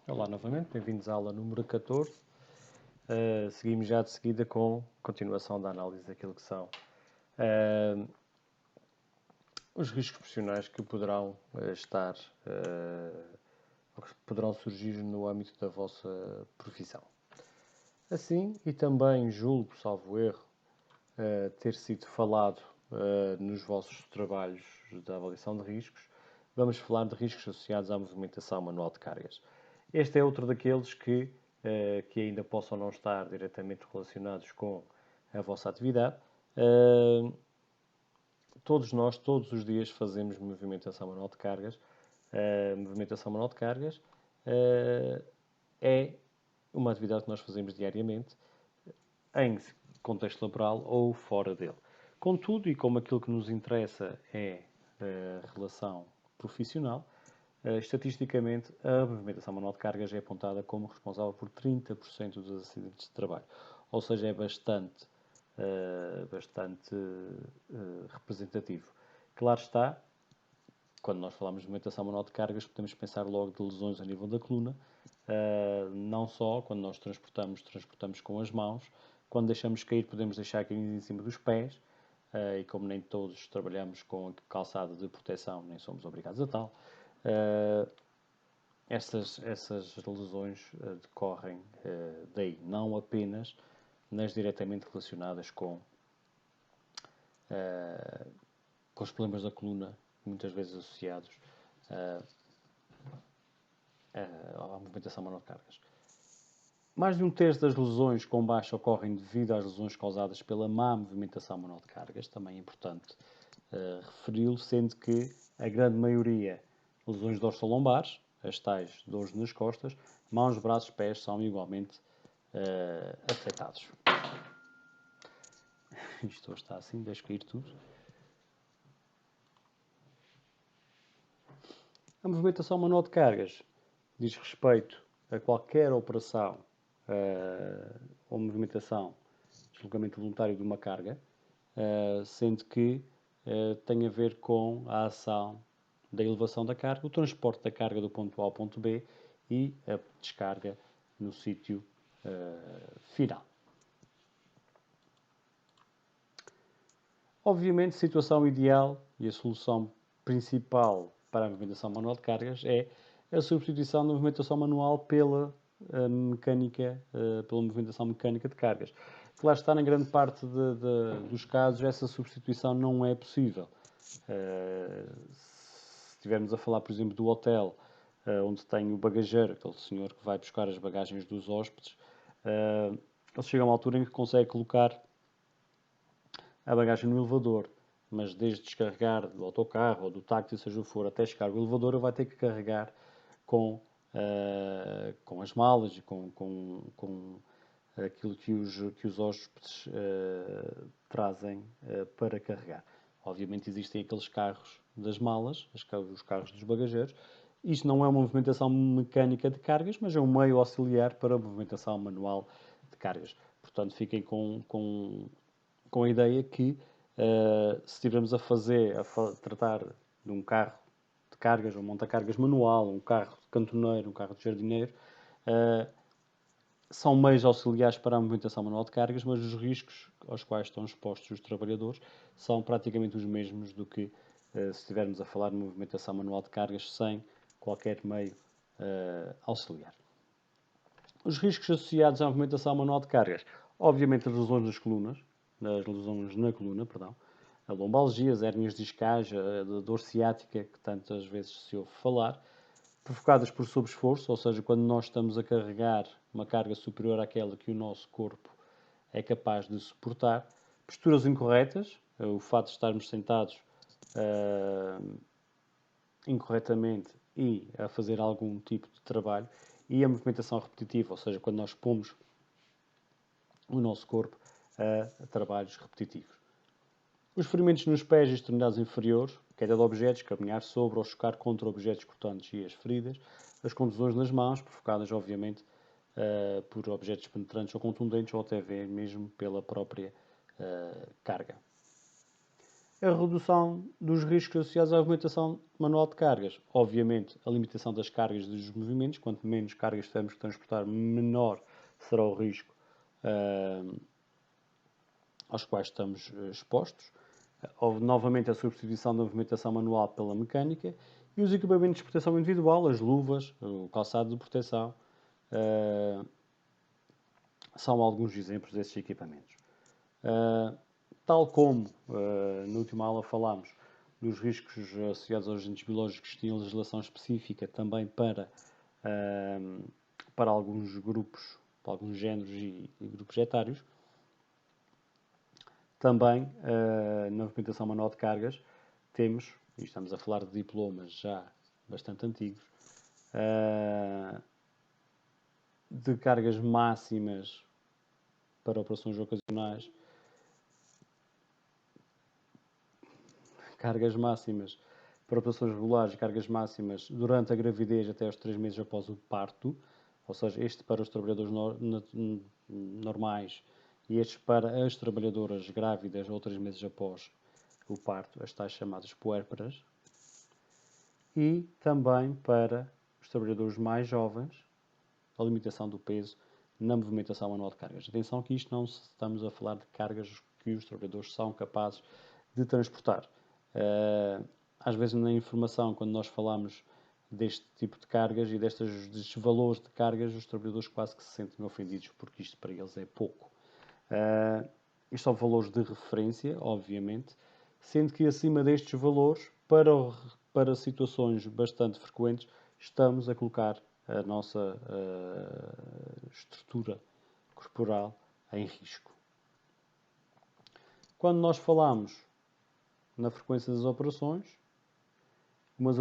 Olá novamente, bem-vindos à aula número 14. Seguimos já de seguida com a continuação da análise daquilo que são os riscos profissionais que poderão ou que poderão surgir no âmbito da vossa profissão. Assim, e também julgo, salvo erro, ter sido falado nos vossos trabalhos da avaliação de riscos, vamos falar de riscos associados à movimentação manual de cargas. Este é outro daqueles que ainda possam não estar diretamente relacionados com a vossa atividade. Todos nós, todos os dias, fazemos movimentação manual de cargas. Movimentação manual de cargas é uma atividade que nós fazemos diariamente em contexto laboral ou fora dele. Contudo, e como aquilo que nos interessa é a relação profissional, estatisticamente, a movimentação manual de cargas é apontada como responsável por 30% dos acidentes de trabalho. Ou seja, é bastante representativo. Claro está, quando nós falamos de movimentação manual de cargas, podemos pensar logo de lesões a nível da coluna. Não só quando nós transportamos com as mãos. Quando deixamos cair, podemos deixar cair em cima dos pés. E como nem todos trabalhamos com calçado de proteção, nem somos obrigados a tal. Essas lesões decorrem daí, não apenas nas diretamente relacionadas com os problemas da coluna, muitas vezes associados à movimentação manual de cargas. Mais de um terço das lesões com baixa ocorrem devido às lesões causadas pela má movimentação manual de cargas, também é importante referi-lo, sendo que a grande maioria lesões dorsolombares, as tais dores nas costas, mãos, braços, pés são igualmente afetados. Isto hoje está assim, deixo cair tudo. A movimentação manual de cargas diz respeito a qualquer operação ou movimentação, deslocamento voluntário de uma carga, sendo que tem a ver com a ação da elevação da carga, o transporte da carga do ponto A ao ponto B e a descarga no sítio final. Obviamente, a situação ideal e a solução principal para a movimentação manual de cargas é a substituição da movimentação manual pela movimentação mecânica de cargas. Claro está, na grande parte dos casos, essa substituição não é possível. Se estivermos a falar, por exemplo, do hotel, onde tem o bagageiro, aquele senhor que vai buscar as bagagens dos hóspedes, ele chega a uma altura em que consegue colocar a bagagem no elevador, mas desde descarregar do autocarro ou do táxi, seja o que for, até chegar ao elevador, ele vai ter que carregar com as malas e com aquilo que os hóspedes trazem para carregar. Obviamente existem aqueles carros das malas, os carros dos bagageiros. Isto não é uma movimentação mecânica de cargas, mas é um meio auxiliar para a movimentação manual de cargas. Portanto, fiquem com a ideia que se estivermos a tratar de um carro de cargas, um monta-cargas manual, um carro de cantoneiro, um carro de jardineiro, são meios auxiliares para a movimentação manual de cargas, mas os riscos aos quais estão expostos os trabalhadores são praticamente os mesmos do que se estivermos a falar de movimentação manual de cargas sem qualquer meio auxiliar. Os riscos associados à movimentação manual de cargas, obviamente as lesões na coluna, a lombalgia, as hérnias discais, a dor ciática, que tantas vezes se ouve falar, provocadas por sobreesforço, ou seja, quando nós estamos a carregar uma carga superior àquela que o nosso corpo é capaz de suportar, posturas incorretas, o fato de estarmos sentados incorretamente e a fazer algum tipo de trabalho, e a movimentação repetitiva, ou seja, quando nós pomos o nosso corpo a trabalhos repetitivos. Os ferimentos nos pés e extremidades inferiores, queda de objetos, caminhar sobre ou chocar contra objetos cortantes e as feridas, as contusões nas mãos, provocadas, obviamente, por objetos penetrantes ou contundentes, ou até mesmo pela própria carga. A redução dos riscos associados à movimentação manual de cargas. Obviamente, a limitação das cargas dos movimentos. Quanto menos cargas tivermos que transportar, menor será o risco aos quais estamos expostos. Houve novamente a substituição da movimentação manual pela mecânica e os equipamentos de proteção individual, as luvas, o calçado de proteção, são alguns exemplos desses equipamentos. Tal como na última aula falámos dos riscos associados aos agentes biológicos que tinham legislação específica também para alguns grupos, para alguns géneros e grupos etários, também na movimentação manual de cargas temos, e estamos a falar de diplomas já bastante antigos, de cargas máximas para operações ocasionais, cargas máximas para operações regulares e cargas máximas durante a gravidez até aos 3 meses após o parto, ou seja, este para os trabalhadores normais e estes para as trabalhadoras grávidas ou 3 meses após o parto, as tais chamadas puérperas, e também para os trabalhadores mais jovens, a limitação do peso na movimentação manual de cargas. Atenção que isto não estamos a falar de cargas que os trabalhadores são capazes de transportar. Às vezes na informação, quando nós falamos deste tipo de cargas e destes valores de cargas, os trabalhadores quase que se sentem ofendidos, porque isto para eles é pouco. Isto são valores de referência, obviamente, sendo que acima destes valores, para situações bastante frequentes, estamos a colocar a nossa estrutura corporal em risco. Quando nós falamos na frequência das operações, uma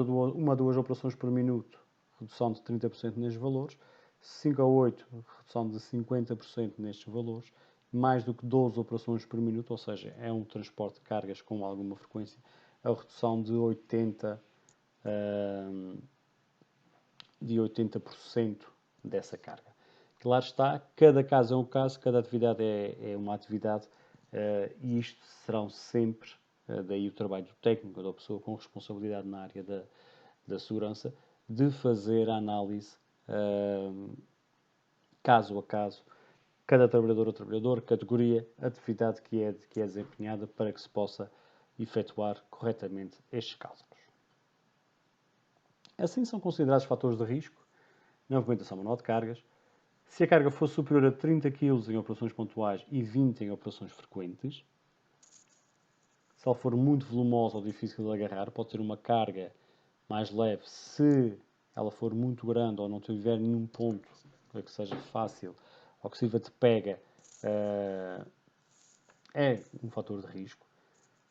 a duas operações por minuto, redução de 30% nestes valores, 5 a 8, redução de 50% nestes valores, mais do que 12 operações por minuto, ou seja, é um transporte de cargas com alguma frequência, a redução de 80% dessa carga. Claro está, cada caso é um caso, cada atividade é uma atividade e isto serão sempre, daí o trabalho do técnico, da pessoa com responsabilidade na área da segurança, de fazer a análise caso a caso, cada trabalhador ou trabalhador, categoria, atividade que é desempenhada para que se possa efetuar corretamente estes cálculos. Assim são considerados fatores de risco na movimentação manual de cargas. Se a carga for superior a 30 kg em operações pontuais e 20 em operações frequentes, se ela for muito volumosa ou difícil de agarrar, pode ser uma carga mais leve. Se ela for muito grande ou não tiver nenhum ponto que seja fácil ou que sirva de pega, é um fator de risco.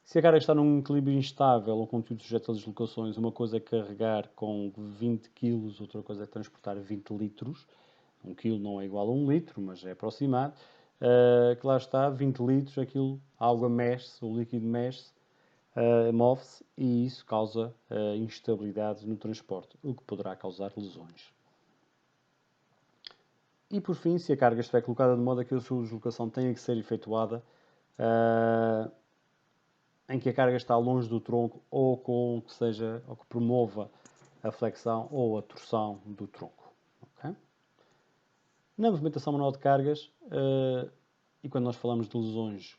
Se a carga está num equilíbrio instável ou conteúdo sujeito a deslocações, uma coisa é carregar com 20 kg, outra coisa é transportar 20 litros. 1 kg não é igual a 1 litro, mas é aproximado. Que lá está, 20 litros, aquilo, a água mexe-se, o líquido mexe-se, move-se e isso causa instabilidade no transporte, o que poderá causar lesões. E por fim, se a carga estiver colocada de modo a que a sua deslocação tenha que ser efetuada em que a carga está longe do tronco ou que promova a flexão ou a torção do tronco. Okay? Na movimentação manual de cargas, e quando nós falamos de lesões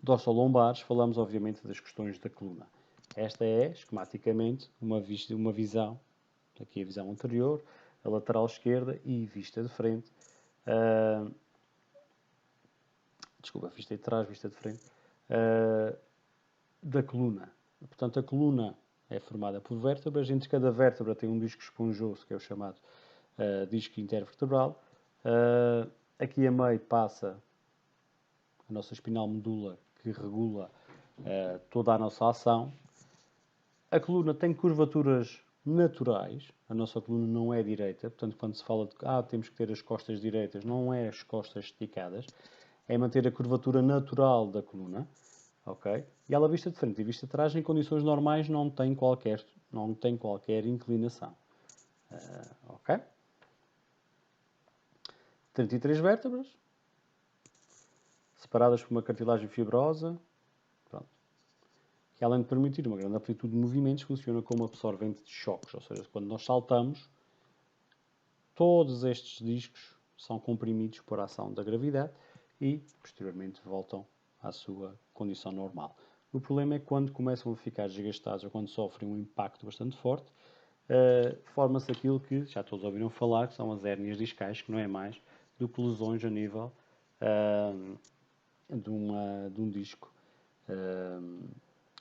dorsolombares, falamos obviamente das questões da coluna. Esta é, esquematicamente, uma visão, aqui a visão anterior, a lateral esquerda e vista de frente. Vista de trás, vista de frente, da coluna. Portanto, a coluna é formada por vértebras, entre cada vértebra tem um disco esponjoso, que é o chamado disco intervertebral. Aqui a meio passa a nossa espinal medula, que regula toda a nossa ação. A coluna tem curvaturas naturais, a nossa coluna não é direita, portanto, quando se fala de temos que ter as costas direitas, não é as costas esticadas, é manter a curvatura natural da coluna, ok? E ela vista de frente e vista de trás, em condições normais, não tem qualquer inclinação, ok? 33 vértebras, separadas por uma cartilagem fibrosa, E além de permitir uma grande amplitude de movimentos, funciona como absorvente de choques. Ou seja, quando nós saltamos, todos estes discos são comprimidos por ação da gravidade e, posteriormente, voltam à sua condição normal. O problema é que quando começam a ficar desgastados ou quando sofrem um impacto bastante forte, forma-se aquilo que já todos ouviram falar, que são as hérnias discais, que não é mais do que lesões a nível de um disco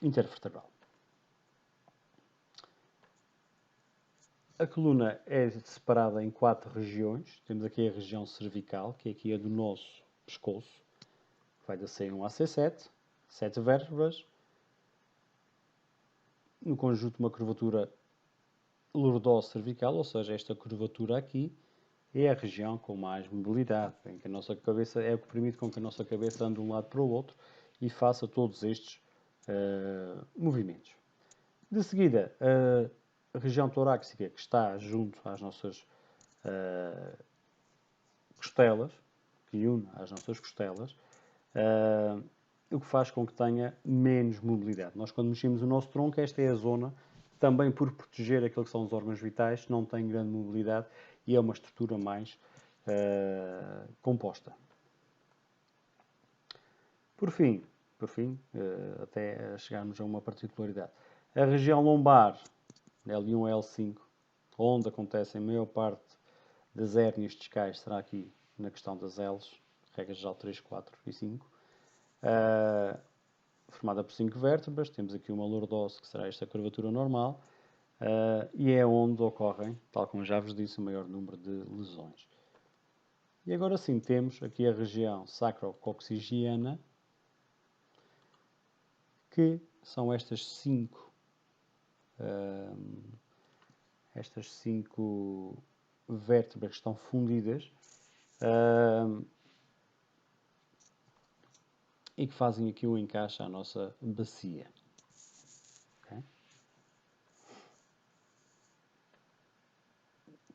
intervertebral. A coluna é separada em 4 regiões. Temos aqui a região cervical, que é aqui a do nosso pescoço. Vai da C1 a C7, 7 vértebras. No conjunto, uma curvatura lordó-cervical, ou seja, esta curvatura aqui é a região com mais mobilidade, em que a nossa cabeça é o que permite com que a nossa cabeça ande de um lado para o outro e faça todos estes movimentos. De seguida, a região torácica, que está junto às nossas costelas, que une às nossas costelas, o que faz com que tenha menos mobilidade. Nós, quando mexemos o nosso tronco, esta é a zona, também por proteger aquilo que são os órgãos vitais, não tem grande mobilidade e é uma estrutura mais composta. Por fim, até chegarmos a uma particularidade, a região lombar, L1 a L5, onde acontece a maior parte das hérnias discais, será aqui na questão das L's, regra geral 3, 4 e 5, formada por 5 vértebras. Temos aqui uma lordose, que será esta curvatura normal, e é onde ocorrem, tal como já vos disse, o maior número de lesões. E agora sim, temos aqui a região sacrocoxigiana, que são estas 5 vértebras que estão fundidas e que fazem aqui o encaixe à nossa bacia. Okay?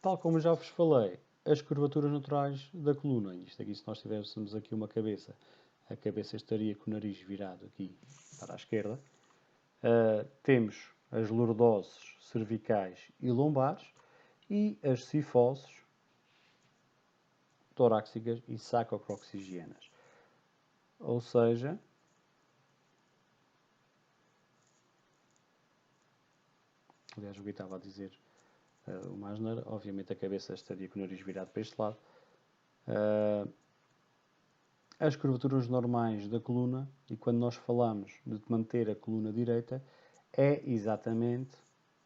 Tal como já vos falei, as curvaturas naturais da coluna, isto aqui, se nós tivéssemos aqui uma cabeça, a cabeça estaria com o nariz virado aqui para a esquerda. Temos as lordoses cervicais e lombares e as cifoses torácicas e sacrocoxigianas. Ou seja, aliás, o Gui estava a dizer uma asneira, obviamente a cabeça estaria com o nariz virado para este lado. As curvaturas normais da coluna, e quando nós falamos de manter a coluna direita, é exatamente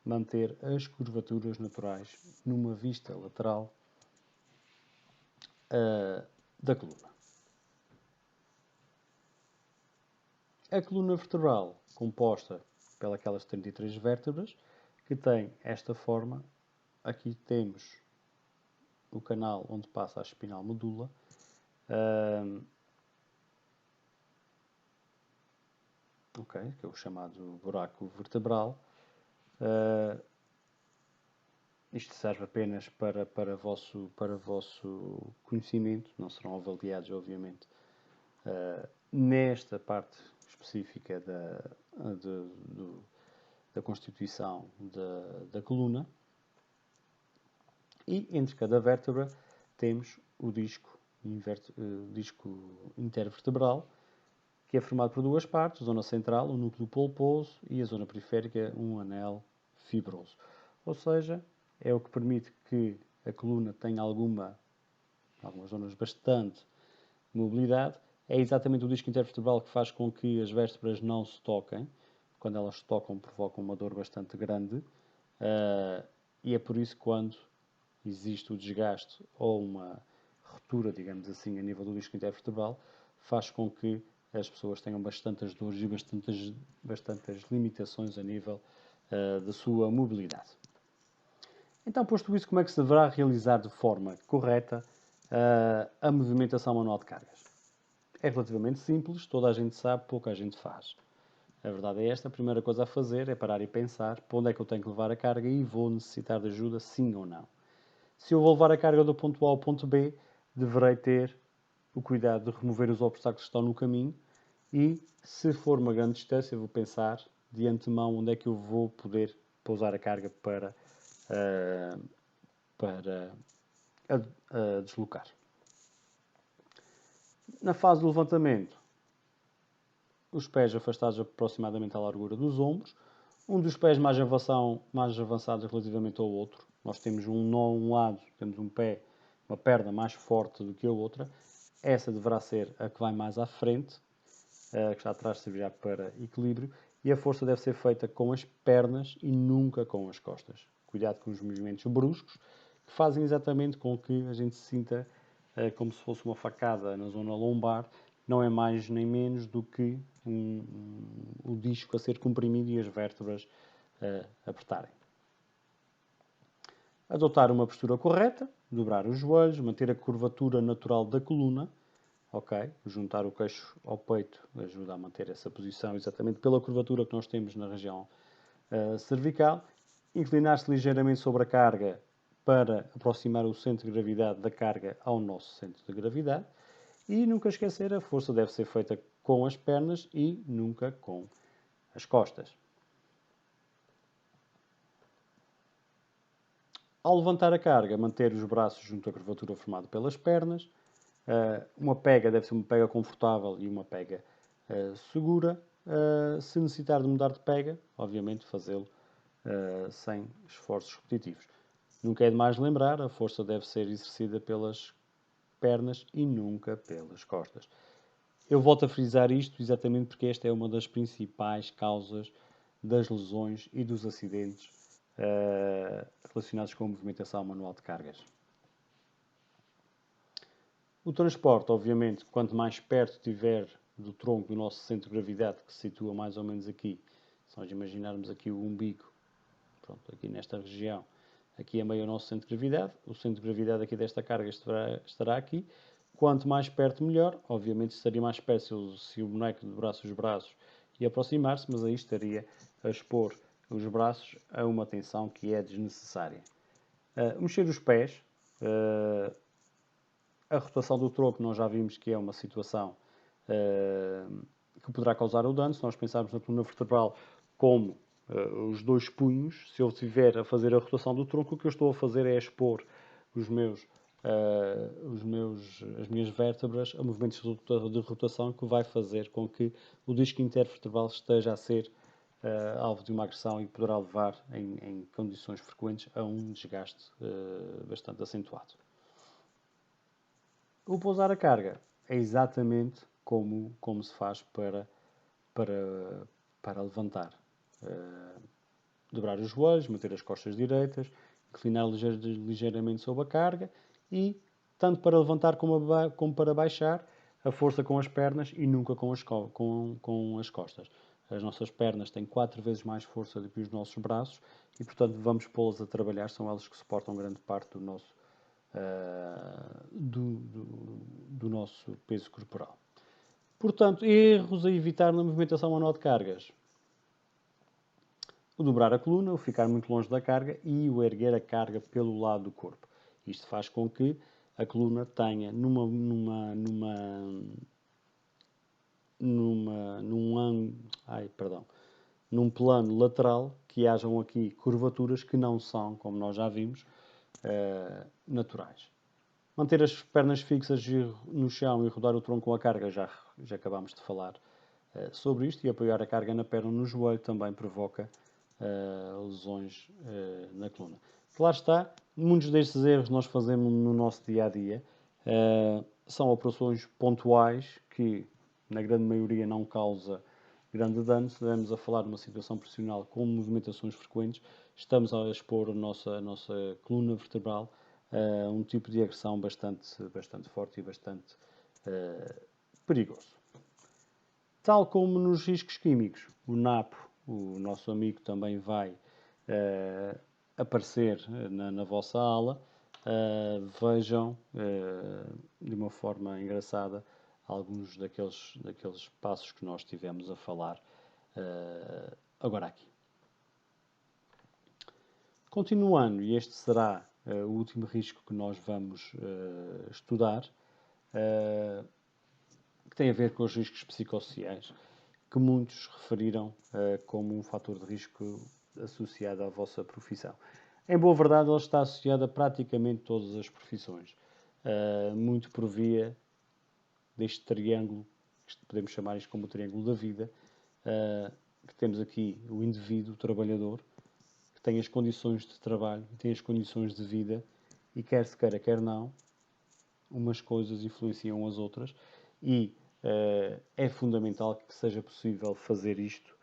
manter as curvaturas naturais numa vista lateral da coluna. A coluna vertebral, composta pelas 33 vértebras, que tem esta forma. Aqui temos o canal onde passa a espinal medula. Que é o chamado buraco vertebral. Isto serve apenas para vosso conhecimento, não serão avaliados, obviamente, nesta parte específica da constituição da coluna. E entre cada vértebra temos o disco intervertebral, que é formado por duas partes, a zona central, o núcleo pulposo, e a zona periférica, um anel fibroso. Ou seja, é o que permite que a coluna tenha algumas zonas bastante mobilidade. É exatamente o disco intervertebral que faz com que as vértebras não se toquem. Quando elas se tocam, provocam uma dor bastante grande. E é por isso que quando existe o desgaste ou uma ruptura, digamos assim, a nível do disco intervertebral, faz com que as pessoas tenham bastantes dores e bastantes limitações a nível da sua mobilidade. Então, posto isso, como é que se deverá realizar de forma correta a movimentação manual de cargas? É relativamente simples, toda a gente sabe, pouca gente faz. A verdade é esta, a primeira coisa a fazer é parar e pensar para onde é que eu tenho que levar a carga e vou necessitar de ajuda, sim ou não. Se eu vou levar a carga do ponto A ao ponto B, deverei ter o cuidado de remover os obstáculos que estão no caminho e, se for uma grande distância, vou pensar de antemão onde é que eu vou poder pousar a carga para deslocar. Na fase do levantamento, os pés afastados aproximadamente à largura dos ombros, um dos pés mais avançados relativamente ao outro. Nós temos um nó a um lado, temos um pé, uma perna mais forte do que a outra. Essa deverá ser a que vai mais à frente, a que está atrás servirá para equilíbrio, e a força deve ser feita com as pernas e nunca com as costas. Cuidado com os movimentos bruscos, que fazem exatamente com que a gente se sinta como se fosse uma facada na zona lombar. Não é mais nem menos do que o disco a ser comprimido e as vértebras apertarem. Adotar uma postura correta, dobrar os joelhos, manter a curvatura natural da coluna. Ok, juntar o queixo ao peito ajuda a manter essa posição exatamente pela curvatura que nós temos na região cervical. Inclinar-se ligeiramente sobre a carga para aproximar o centro de gravidade da carga ao nosso centro de gravidade. E nunca esquecer, a força deve ser feita com as pernas e nunca com as costas. Ao levantar a carga, manter os braços junto à curvatura formada pelas pernas. Uma pega deve ser uma pega confortável e uma pega segura. Se necessitar de mudar de pega, obviamente fazê-lo sem esforços repetitivos. Nunca é demais lembrar, a força deve ser exercida pelas pernas e nunca pelas costas. Eu volto a frisar isto exatamente porque esta é uma das principais causas das lesões e dos acidentes relacionados com a movimentação manual de cargas. O transporte, obviamente, quanto mais perto estiver do tronco do nosso centro de gravidade, que se situa mais ou menos aqui, se nós imaginarmos aqui o umbigo, pronto, aqui nesta região, aqui é meio o nosso centro de gravidade, o centro de gravidade aqui desta carga estará aqui. Quanto mais perto, melhor. Obviamente estaria mais perto se o boneco dobrasse os braços e aproximar-se, mas aí estaria a expor os braços a uma tensão que é desnecessária. Mexer os pés. A rotação do tronco, nós já vimos que é uma situação que poderá causar o dano. Se nós pensarmos na coluna vertebral como os dois punhos, se eu estiver a fazer a rotação do tronco, o que eu estou a fazer é expor as minhas vértebras a movimentos de rotação que vai fazer com que o disco intervertebral esteja a ser alvo de uma agressão e poderá levar, em condições frequentes, a um desgaste bastante acentuado. O pousar a carga é exatamente como se faz para levantar. Dobrar os joelhos, manter as costas direitas, inclinar ligeiramente sobre a carga e, tanto para levantar como para baixar, a força com as pernas e nunca com as costas. As nossas pernas têm 4 vezes mais força do que os nossos braços e, portanto, vamos pô-las a trabalhar. São elas que suportam grande parte do nosso do nosso peso corporal. Portanto, erros a evitar na movimentação manual de cargas. O dobrar a coluna, o ficar muito longe da carga e o erguer a carga pelo lado do corpo. Isto faz com que a coluna tenha num plano lateral que hajam aqui curvaturas que não são, como nós já vimos, naturais. Manter as pernas fixas no chão e rodar o tronco com a carga, já acabámos de falar sobre isto, e apoiar a carga na perna ou no joelho também provoca lesões na coluna. Claro está, muitos destes erros nós fazemos no nosso dia-a-dia, são operações pontuais que, na grande maioria, não causa grande dano. Se estivermos a falar de uma situação profissional com movimentações frequentes, estamos a expor a nossa coluna vertebral a um tipo de agressão bastante forte e bastante perigoso. Tal como nos riscos químicos, o NAPO, o nosso amigo, também vai aparecer na vossa aula. Vejam de uma forma engraçada alguns daqueles passos que nós tivemos a falar agora aqui. Continuando, e este será o último risco que nós vamos estudar, que tem a ver com os riscos psicossociais. que muitos referiram como um fator de risco associado à vossa profissão. Em boa verdade, ele está associado a praticamente todas as profissões, muito por via deste triângulo, que podemos chamar isto como o triângulo da vida, que temos aqui o indivíduo, o trabalhador, que tem as condições de trabalho, tem as condições de vida, e quer se queira, quer não, umas coisas influenciam as outras, e é fundamental que seja possível fazer isto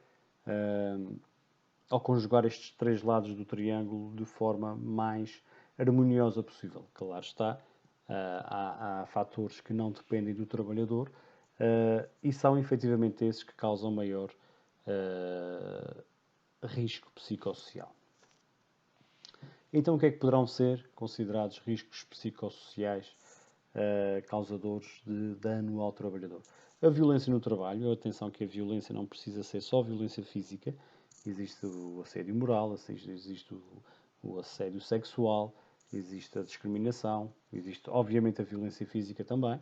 ao conjugar estes três lados do triângulo de forma mais harmoniosa possível. Claro está, há fatores que não dependem do trabalhador e são efetivamente esses que causam maior risco psicossocial. Então, o que é que poderão ser considerados riscos psicossociais causadores de dano ao trabalhador? A violência no trabalho. Atenção que a violência não precisa ser só violência física. Existe o assédio moral, existe o assédio sexual, existe a discriminação, existe obviamente a violência física também,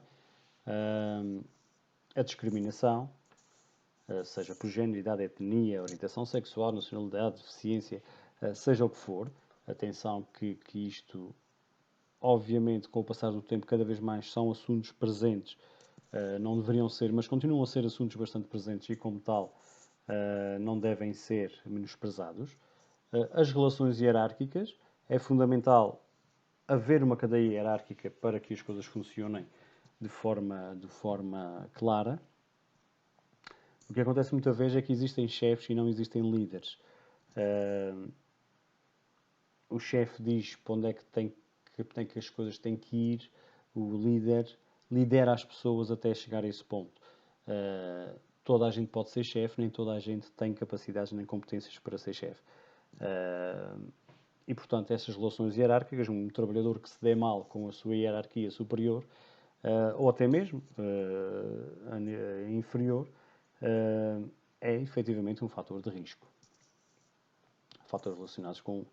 a discriminação, seja por género, idade, etnia, orientação sexual, nacionalidade, deficiência, seja o que for. Atenção que isto, obviamente, com o passar do tempo, cada vez mais são assuntos presentes, não deveriam ser, mas continuam a ser assuntos bastante presentes e, como tal, não devem ser menosprezados. As relações hierárquicas. É fundamental haver uma cadeia hierárquica para que as coisas funcionem de forma clara. O que acontece muitas vezes é que existem chefes e não existem líderes. O chefe diz para onde é que as coisas têm que ir, o líder lidera as pessoas até chegar a esse ponto. Toda a gente pode ser chefe, nem toda a gente tem capacidades nem competências para ser chefe. E, portanto, essas relações hierárquicas, um trabalhador que se dê mal com a sua hierarquia superior, ou até mesmo inferior, é efetivamente um fator de risco. Fatores relacionados com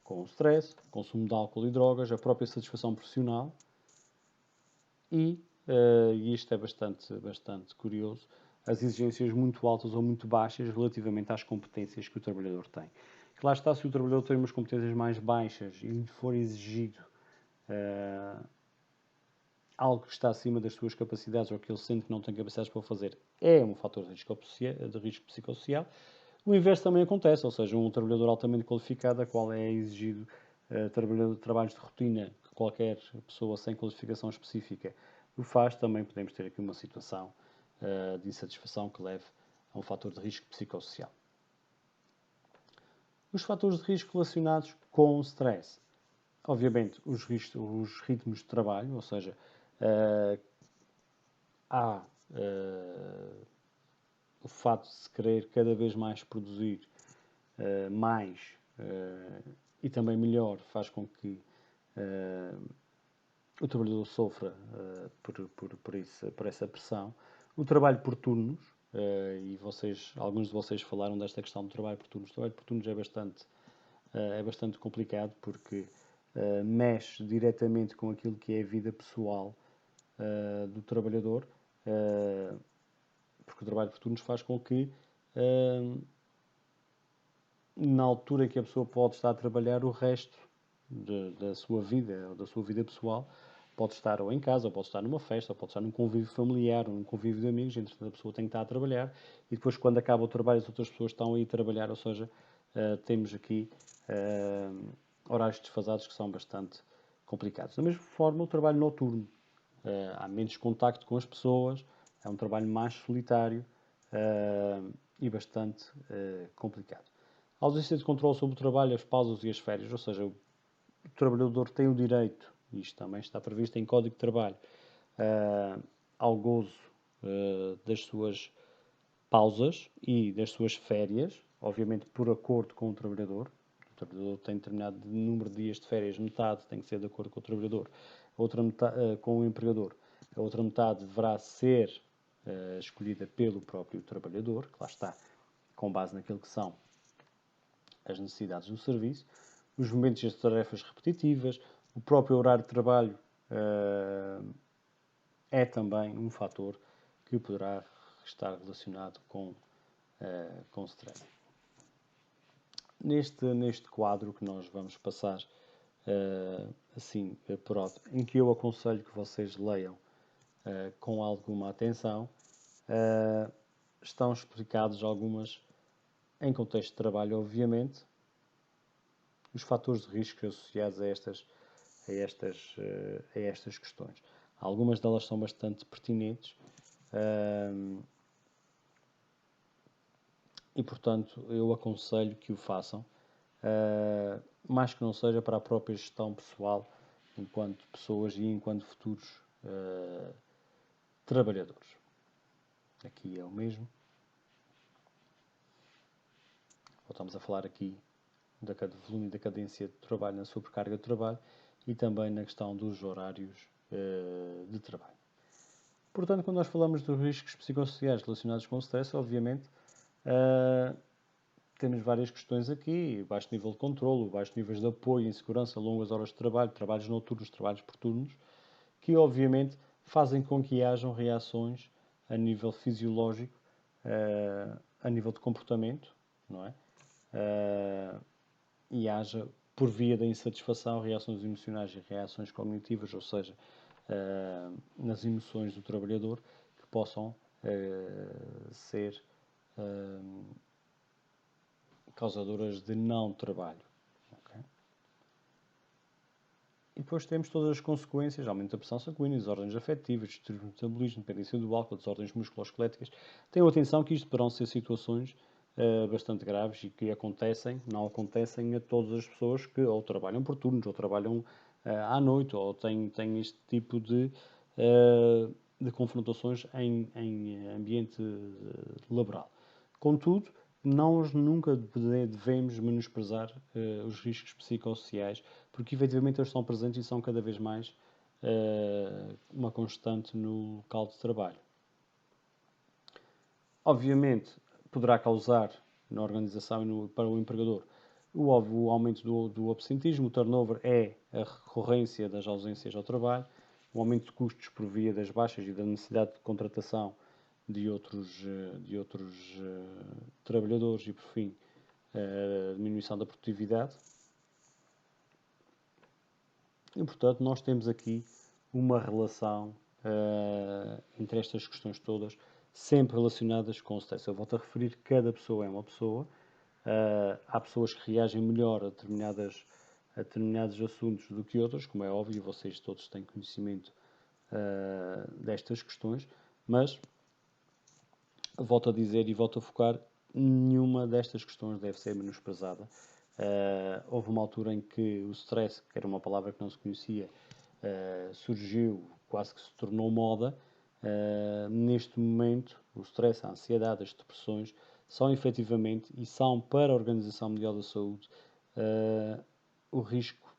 o stress, consumo de álcool e drogas, a própria satisfação profissional e isto é bastante curioso, as exigências muito altas ou muito baixas relativamente às competências que o trabalhador tem. Claro está, se o trabalhador tem umas competências mais baixas e lhe for exigido algo que está acima das suas capacidades ou que ele sente que não tem capacidades para o fazer, é um fator de risco psicossocial. O inverso também acontece, ou seja, um trabalhador altamente qualificado, a qual é exigido trabalhos de rotina que qualquer pessoa sem qualificação específica o faz, também podemos ter aqui uma situação de insatisfação que leve a um fator de risco psicossocial. Os fatores de risco relacionados com o stress. Obviamente, os ritmos de trabalho, ou seja, há o fato de se querer cada vez mais produzir mais e também melhor, faz com que o trabalhador sofra por essa pressão. O trabalho por turnos, e alguns de vocês falaram desta questão do trabalho por turnos. O trabalho por turnos é bastante complicado porque mexe diretamente com aquilo que é a vida pessoal do trabalhador, porque o trabalho por turnos faz com que na altura que a pessoa pode estar a trabalhar, o resto da sua vida, ou da sua vida pessoal, pode estar ou em casa, ou pode estar numa festa, ou pode estar num convívio familiar, ou num convívio de amigos, entretanto a pessoa tem que estar a trabalhar, e depois quando acaba o trabalho as outras pessoas estão aí a trabalhar, ou seja, temos aqui horários desfasados que são bastante complicados. Da mesma forma, o trabalho noturno. Há menos contacto com as pessoas, é um trabalho mais solitário e bastante complicado. A ausência de controle sobre o trabalho, as pausas e as férias, ou seja, o trabalhador tem o direito, e isto também está previsto em Código de Trabalho, ao gozo das suas pausas e das suas férias, obviamente por acordo com o trabalhador. O trabalhador tem determinado número de dias de férias, metade tem que ser de acordo com o trabalhador, outra metade, com o empregador. A outra metade deverá ser escolhida pelo próprio trabalhador, que lá está, com base naquilo que são as necessidades do serviço, os momentos e as tarefas repetitivas, o próprio horário de trabalho é também um fator que poderá estar relacionado com com stress. Neste quadro que nós vamos passar assim por alto, em que eu aconselho que vocês leiam com alguma atenção, estão explicados algumas, em contexto de trabalho, obviamente, os fatores de risco associados a estas questões. Algumas delas são bastante pertinentes e, portanto, eu aconselho que o façam, mais que não seja para a própria gestão pessoal, enquanto pessoas e enquanto futuros trabalhadores. Aqui é o mesmo. Voltamos a falar aqui do volume e da cadência de trabalho, na sobrecarga de trabalho e também na questão dos horários de trabalho. Portanto, quando nós falamos dos riscos psicossociais relacionados com o stress, obviamente, temos várias questões aqui: baixo nível de controlo, baixo níveis de apoio, insegurança, longas horas de trabalho, trabalhos noturnos, trabalhos por turnos, que obviamente fazem com que hajam reações a nível fisiológico, a nível de comportamento, não é? E haja, por via da insatisfação, reações emocionais e reações cognitivas, ou seja, nas emoções do trabalhador, que possam ser causadoras de não trabalho. Okay? E depois temos todas as consequências: aumento da pressão sanguínea, desordens afetivas, distúrbios do metabolismo, dependência do álcool, desordens musculoesqueléticas. Tenham atenção que isto poderão ser situações bastante graves e que não acontecem a todas as pessoas que ou trabalham por turnos, ou trabalham à noite, ou têm este tipo de confrontações em ambiente laboral. Contudo, nós nunca devemos menosprezar os riscos psicossociais, porque efetivamente eles estão presentes e são cada vez mais uma constante no local de trabalho. Obviamente, poderá causar na organização e para o empregador o aumento do absentismo. O turnover é a recorrência das ausências ao trabalho, o aumento de custos por via das baixas e da necessidade de contratação de outros trabalhadores e, por fim, a diminuição da produtividade. E, portanto, nós temos aqui uma relação entre estas questões todas, sempre relacionadas com o stress. Eu volto a referir que cada pessoa é uma pessoa. Há pessoas que reagem melhor a determinados assuntos do que outras, como é óbvio, vocês todos têm conhecimento destas questões, mas volto a dizer e volto a focar: nenhuma destas questões deve ser menosprezada. Houve uma altura em que o stress, que era uma palavra que não se conhecia, surgiu, quase que se tornou moda. Neste momento, o stress, a ansiedade, as depressões são efetivamente, e são para a Organização Mundial da Saúde, o risco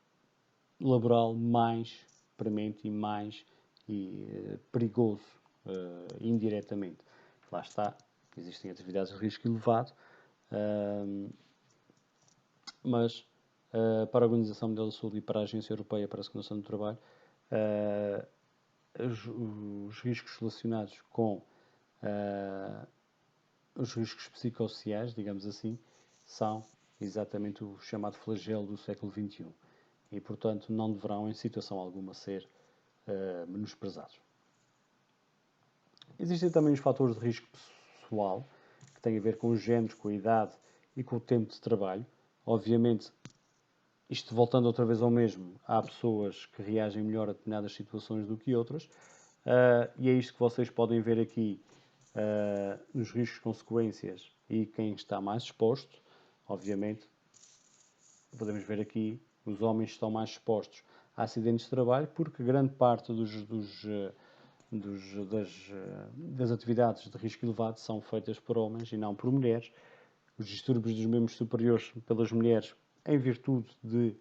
laboral mais premente e mais perigoso, indiretamente. Lá está, existem atividades de risco elevado, mas para a Organização Mundial da Saúde e para a Agência Europeia para a Segurança do Trabalho, os riscos relacionados com os riscos psicossociais, digamos assim, são exatamente o chamado flagelo do século XXI e, portanto, não deverão, em situação alguma, ser menosprezados. Existem também os fatores de risco pessoal, que têm a ver com os géneros, com a idade e com o tempo de trabalho. Obviamente, isto voltando outra vez ao mesmo, há pessoas que reagem melhor a determinadas situações do que outras, e é isto que vocês podem ver aqui nos riscos, consequências e quem está mais exposto. Obviamente, podemos ver aqui, os homens estão mais expostos a acidentes de trabalho, porque grande parte das atividades de risco elevado são feitas por homens e não por mulheres. Os distúrbios dos membros superiores pelas mulheres, em virtude de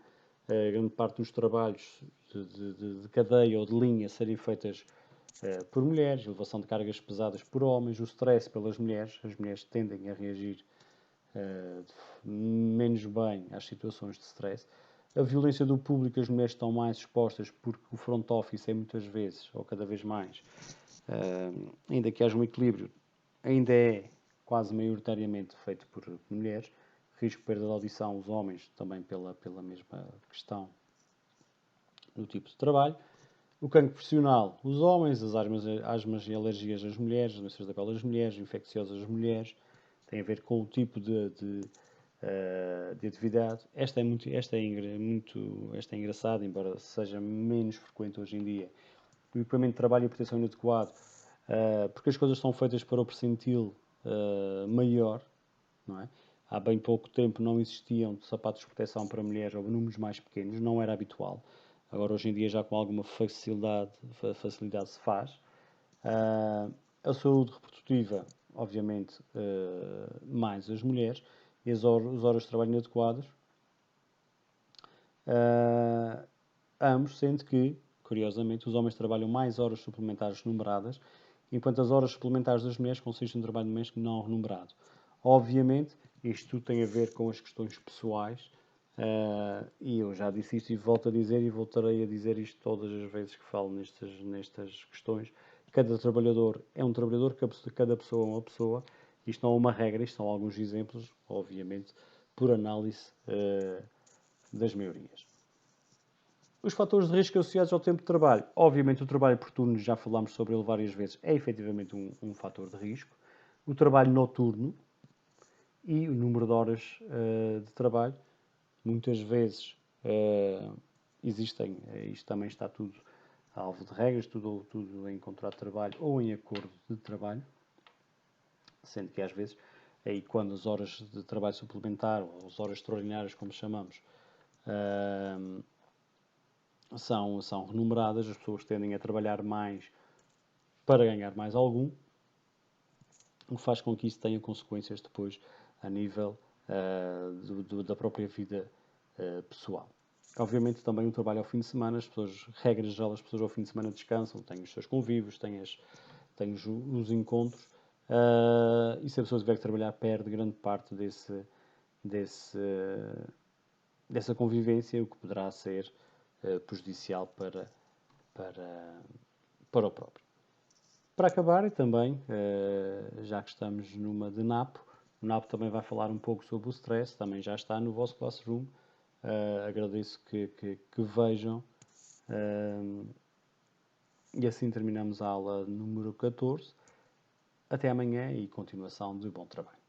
grande parte dos trabalhos de cadeia ou de linha serem feitas por mulheres, elevação de cargas pesadas por homens, o stress pelas mulheres. As mulheres tendem a reagir menos bem às situações de stress. A violência do público, as mulheres estão mais expostas porque o front office é muitas vezes, ou cada vez mais, ainda que haja um equilíbrio, ainda é quase maioritariamente feito por mulheres. Risco de perda de audição, os homens, também pela mesma questão do tipo de trabalho. O cancro profissional, os homens, as asmas e alergias as mulheres, as doenças da pele das mulheres, infecciosas as mulheres, tem a ver com o tipo de atividade. Esta é engraçada, embora seja menos frequente hoje em dia. O equipamento de trabalho e a proteção inadequado, porque as coisas são feitas para o percentil maior, não é? Há bem pouco tempo não existiam sapatos de proteção para mulheres ou números mais pequenos, não era habitual. Agora, hoje em dia, já com alguma facilidade se faz. A saúde reprodutiva, obviamente, mais as mulheres, e as horas de trabalho inadequadas, ambos, sendo que, curiosamente, os homens trabalham mais horas suplementares numeradas, enquanto as horas suplementares das mulheres consistem no trabalho doméstico não remunerado. Obviamente, isto tudo tem a ver com as questões pessoais, e eu já disse isto e volto a dizer e voltarei a dizer isto todas as vezes que falo nestas questões. Cada trabalhador é um trabalhador, cada pessoa é uma pessoa. Isto não é uma regra, isto são alguns exemplos, obviamente, por análise das maiorias. Os fatores de risco associados ao tempo de trabalho. Obviamente, o trabalho por turnos, já falámos sobre ele várias vezes, é efetivamente um fator de risco. O trabalho noturno e o número de horas de trabalho. Muitas vezes existem, isto também está tudo alvo de regras, tudo em contrato de trabalho ou em acordo de trabalho, sendo que às vezes, aí quando as horas de trabalho suplementar, ou as horas extraordinárias, como chamamos, são remuneradas, as pessoas tendem a trabalhar mais para ganhar mais algum, o que faz com que isso tenha consequências depois a nível da própria vida pessoal. Obviamente também o trabalho ao fim de semana, as pessoas, regra geral, as pessoas ao fim de semana descansam, têm os seus convívios, têm os encontros, e se a pessoa tiver que trabalhar, perde grande parte dessa convivência, o que poderá ser prejudicial para o próprio. Para acabar, e também, já que estamos numa de NAPO, o NAPO também vai falar um pouco sobre o stress, também já está no vosso Classroom. Agradeço que vejam. E assim terminamos a aula número 14. Até amanhã e continuação de bom trabalho.